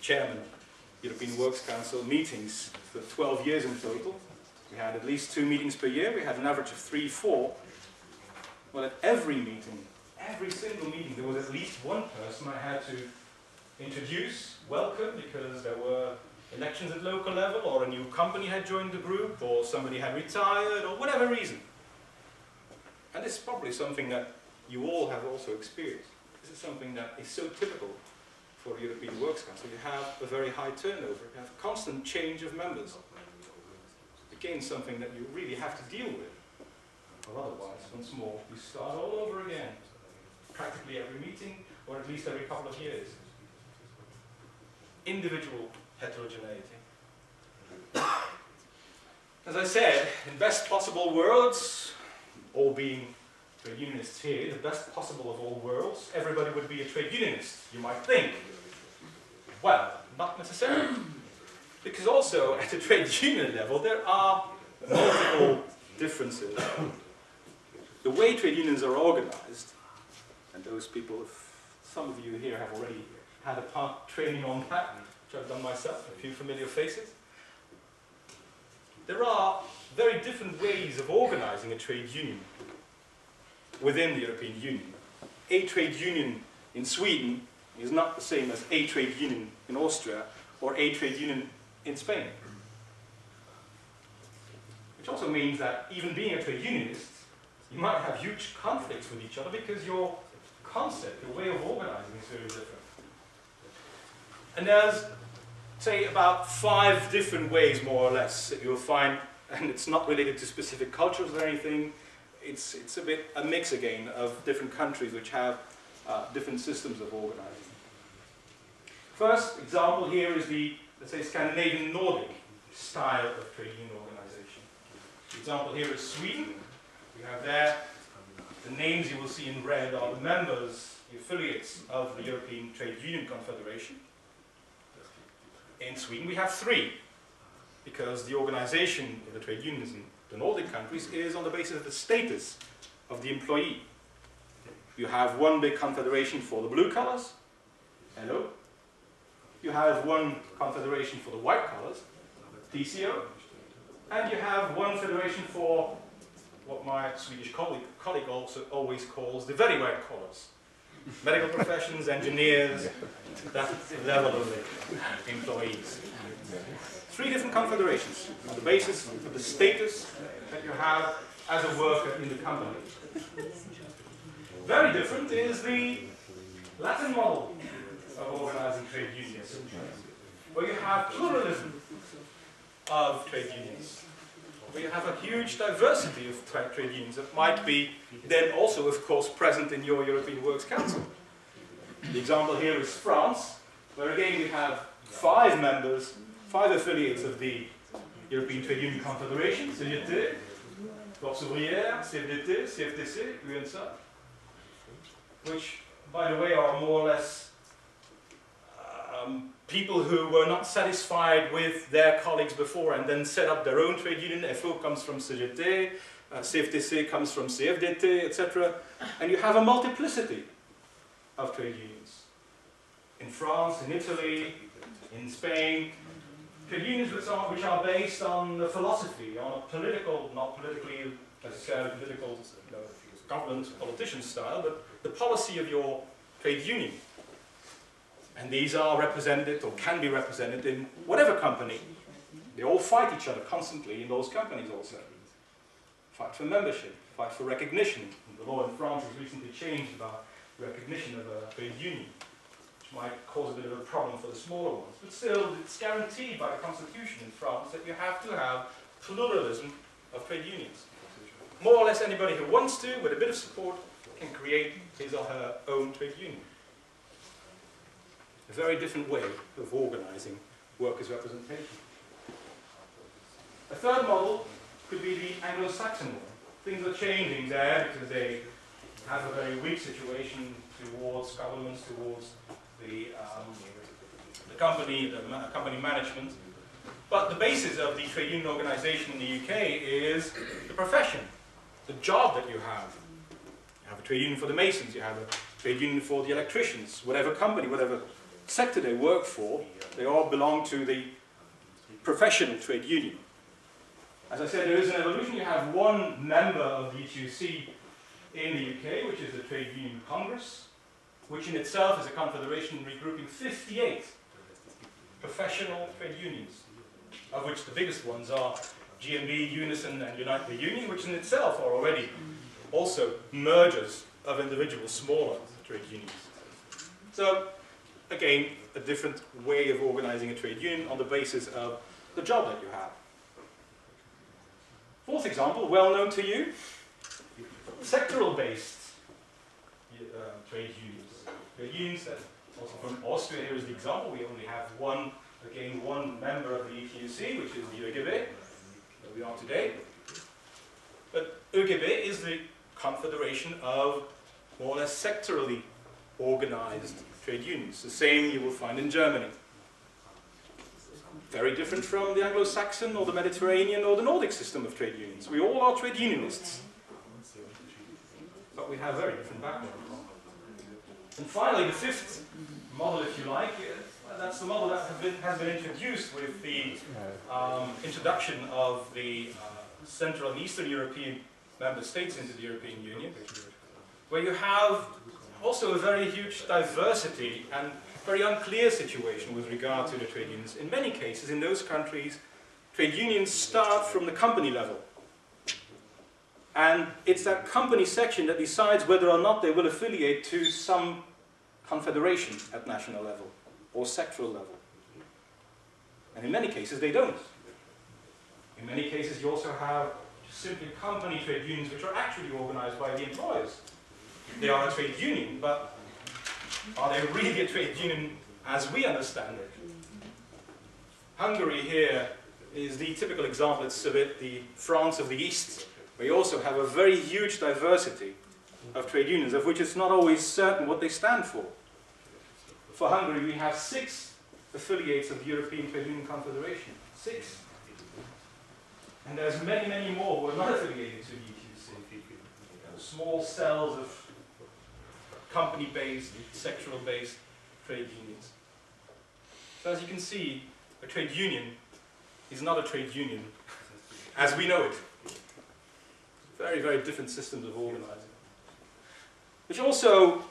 chairman of European Works Council meetings for 12 years in total. We had at least 2 meetings per year. We had an average of 3, 4. Well, at every meeting, every single meeting, there was at least one person I had to introduce, welcome, because there were elections at local level, or a new company had joined the group, or somebody had retired, or whatever reason. And this is probably something that you all have also experienced. This is something that is so typical for the European Works Council. You have a very high turnover, you have constant change of members. Again, something that you really have to deal with. Or otherwise, once more, you start all over again. Practically every meeting, or at least every couple of years. Individual heterogeneity. As I said, in best possible worlds, all being trade unionists here, the best possible of all worlds, everybody would be a trade unionist, you might think. Well, not necessarily. Because also, at the trade union level, there are multiple differences. The way trade unions are organized, and those people, some of you here have already had a part training on that, which I've done myself, a few familiar faces. There are very different ways of organizing a trade union within the European Union. A trade union in Sweden is not the same as a trade union in Austria or a trade union in Spain. Which also means that even being a trade unionist, you might have huge conflicts with each other because your concept, your way of organizing is very different. And there's, say, about 5 different ways, more or less, that you'll find, and it's not related to specific cultures or anything. It's a bit a mix again of different countries which have different systems of organizing. First example here is the, let's say, Scandinavian Nordic style of trade union organization. The example here is Sweden. We have there the names you will see in red are the members, the affiliates of the European Trade Union Confederation. In Sweden we have 3, because the organization of the trade unions in the Nordic countries is on the basis of the status of the employee. You have one big confederation for the blue collars. Hello. You have one confederation for the white collars, TCO. And you have one federation for what my Swedish colleague also always calls the very white collars. Medical professions, engineers, that level of employees. 3 different confederations on the basis of the status that you have as a worker in the company. Very different is the Latin model of organizing trade unions, where you have pluralism of trade unions. We have a huge diversity of trade unions that might be then also, of course, present in your European Works Council. The example here is France, where again we have 5 members, 5 affiliates of the European Trade Union Confederation, CGT, Force Ouvrière, CFDT, CFTC, UNSA, which, by the way, are more or less people who were not satisfied with their colleagues before and then set up their own trade union. FO comes from CGT, CFTC comes from CFDT, etc. And you have a multiplicity of trade unions. In France, in Italy, in Spain, trade unions which are based on the philosophy, on a political, not politically necessarily political, government, politician style, but the policy of your trade union. And these are represented, or can be represented, in whatever company. They all fight each other constantly in those companies also. Fight for membership, fight for recognition. The law in France has recently changed about recognition of a trade union, which might cause a bit of a problem for the smaller ones. But still, it's guaranteed by the constitution in France that you have to have pluralism of trade unions. More or less anybody who wants to, with a bit of support, can create his or her own trade union. A very different way of organizing workers' representation. A third model could be the Anglo-Saxon one. Things are changing there because they have a very weak situation towards governments, towards the company management. But the basis of the trade union organization in the UK is the profession, the job that you have. You have a trade union for the masons, you have a trade union for the electricians, whatever company, whatever sector they work for, they all belong to the professional trade union. As I said, there is an evolution. You have one member of the ETUI in the UK, which is the Trade Union Congress, which in itself is a confederation regrouping 58 professional trade unions, of which the biggest ones are GMB, Unison, and Unite the Union, which in itself are already also mergers of individual smaller trade unions. So, again, a different way of organizing a trade union on the basis of the job that you have. Fourth example, well known to you, sectoral-based trade unions. Trade unions that, also from Austria, here is the example. We only have one member of the ETUI, which is the ÖGB, where we are today. But ÖGB is the confederation of more or less sectorally organized trade unions. The same you will find in Germany. Very different from the Anglo-Saxon or the Mediterranean or the Nordic system of trade unions. We all are trade unionists, but we have very different backgrounds. And finally, the fifth model, if you like, that's the model that has been introduced with the introduction of the Central and Eastern European member states into the European Union, where you have also a very huge diversity and very unclear situation with regard to the trade unions. In many cases, in those countries, trade unions start from the company level. And it's that company section that decides whether or not they will affiliate to some confederation at national level or sectoral level. And in many cases, they don't. In many cases, you also have simply company trade unions which are actually organized by the employers. They are a trade union, but are they really a trade union as we understand it? Hungary here is the typical example. It's a bit the France of the East, where you also have a very huge diversity of trade unions, of which it's not always certain what they stand for. For Hungary, we have 6 affiliates of the European Trade Union Confederation. 6. And there's many, many more who are not affiliated to the ETUI. Small cells of company-based, sectoral-based trade unions. So as you can see, a trade union is not a trade union as we know it. Very, very different systems of organizing. Which also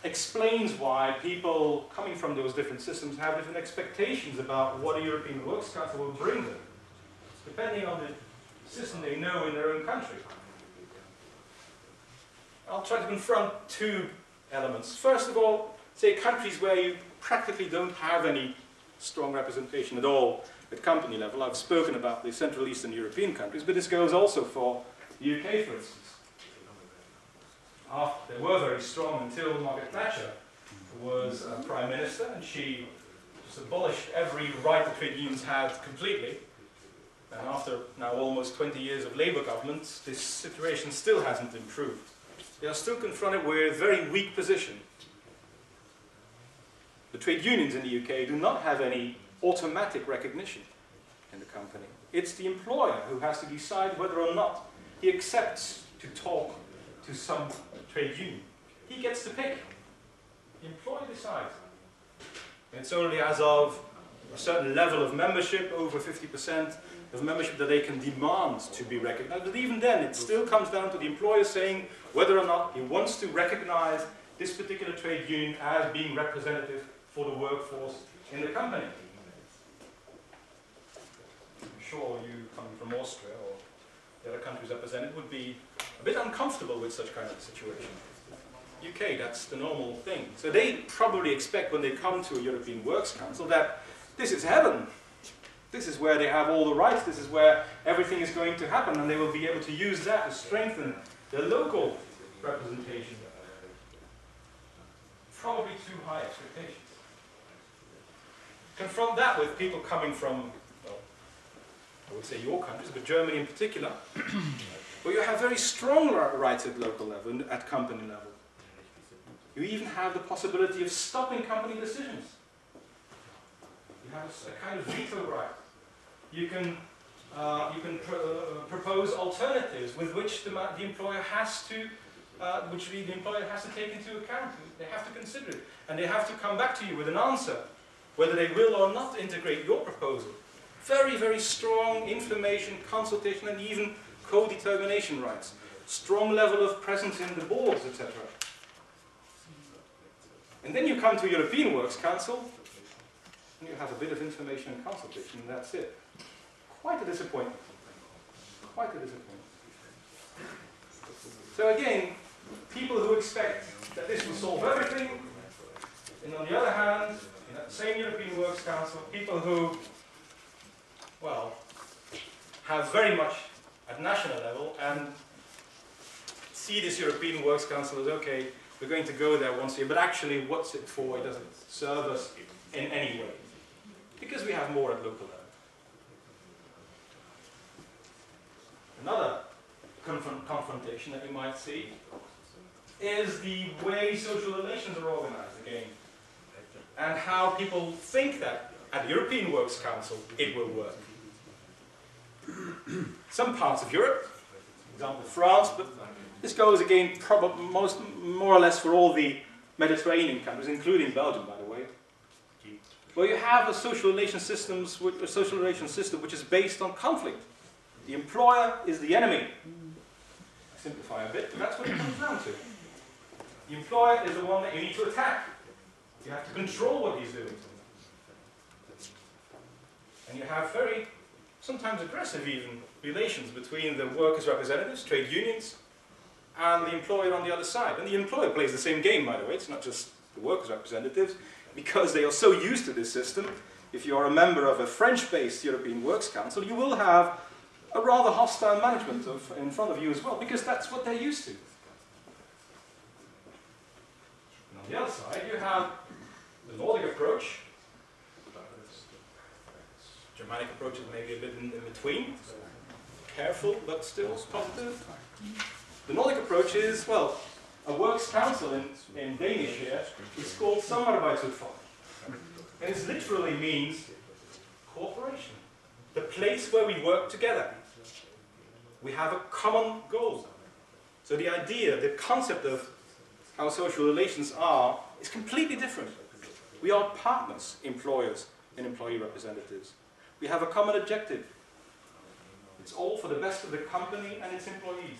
explains why people coming from those different systems have different expectations about what a European Works Council will bring them, depending on the system they know in their own country. I'll try to confront 2 elements. First of all, say countries where you practically don't have any strong representation at all at company level. I've spoken about the Central Eastern European countries, but this goes also for the UK, for instance. They were very strong until Margaret Thatcher was Prime Minister, and she just abolished every right the trade unions had completely. And after now almost 20 years of Labour government, this situation still hasn't improved. They are still confronted with a very weak position. The trade unions in the UK do not have any automatic recognition in the company. It's the employer who has to decide whether or not he accepts to talk to some trade union. He gets to pick. The employer decides. And it's only as of a certain level of membership, over 50% of membership, that they can demand to be recognized. But even then, it still comes down to the employer saying whether or not he wants to recognize this particular trade union as being representative for the workforce in the company. I'm sure you, coming from Austria or the other countries represented, would be a bit uncomfortable with such kind of situation. UK, that's the normal thing. So they probably expect when they come to a European Works Council that this is heaven. This is where they have all the rights, this is where everything is going to happen, and they will be able to use that to strengthen their local representation. Probably too high expectations. Confront that with people coming from, well, I would say your countries, but Germany in particular, where you have very strong rights at local level and at company level. You even have the possibility of stopping company decisions. You have a kind of veto right. You can propose alternatives with which the employer has to which the employer has to take into account. They have to consider it. And they have to come back to you with an answer, whether they will or not integrate your proposal. Very, very strong information, consultation, and even co-determination rights. Strong level of presence in the boards, etc. And then you come to European Works Council, and you have a bit of information and consultation, and that's it. Quite a disappointment. Quite a disappointment. So again, people who expect that this will solve everything, and on the other hand, in that same European Works Council, people who, well, have very much at national level and see this European Works Council as, okay, we're going to go there once a year, but actually what's it for? It doesn't serve us in any way. Because we have more at local level. Another confrontation that you might see is the way social relations are organized again, and how people think that at the European Works Council it will work. Some parts of Europe, for example France, but this goes again probably more or less for all the Mediterranean countries, including Belgium, by the way, where you have a social relation system which is based on conflict. The employer is the enemy. I simplify a bit, but that's what it comes down to. The employer is the one that you need to attack. You have to control what he's doing. And you have very, sometimes aggressive even, relations between the workers' representatives, trade unions, and the employer on the other side. And the employer plays the same game, by the way. It's not just the workers' representatives, because they are so used to this system. If you are a member of a French-based European Works Council, you will have a rather hostile management in front of you as well, because that's what they're used to. And on the other side, you have the Nordic approach. Germanic approach is maybe a bit in between. Careful, but still positive. The Nordic approach is, well, a works council in Danish here is called Samarbejdsudvalg. And it literally means cooperation. The place where we work together. We have a common goal. So the idea, the concept of how social relations are is completely different. We are partners, employers and employee representatives. We have a common objective. It's all for the best of the company and its employees.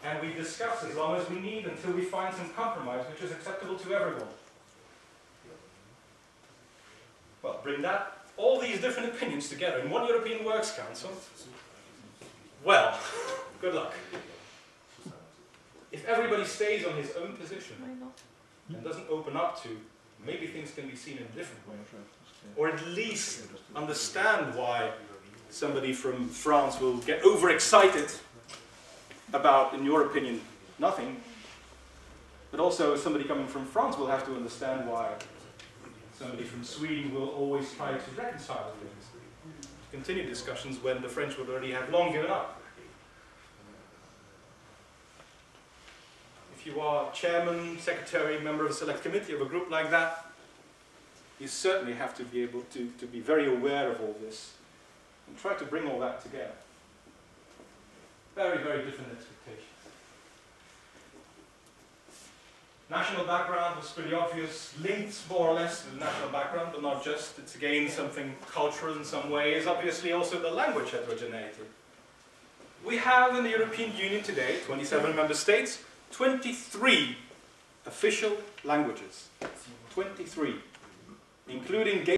And we discuss as long as we need until we find some compromise which is acceptable to everyone. Well, bring all these different opinions together in one European Works Council. Well, good luck. If everybody stays on his own position and doesn't open up to, maybe things can be seen in a different way, or at least understand why somebody from France will get overexcited about, in your opinion, nothing, but also somebody coming from France will have to understand why somebody from Sweden will always try to reconcile things, continue discussions when the French would already have long given up. If you are chairman, secretary, member of a select committee of a group like that, you certainly have to be able to be very aware of all this and try to bring all that together. Very, very different expectations. National background was pretty obvious, linked more or less to the national background, but not just. It's again something cultural in some ways. Obviously also the language heterogeneity. We have in the European Union today, 27 member states, 23 official languages. 23. Including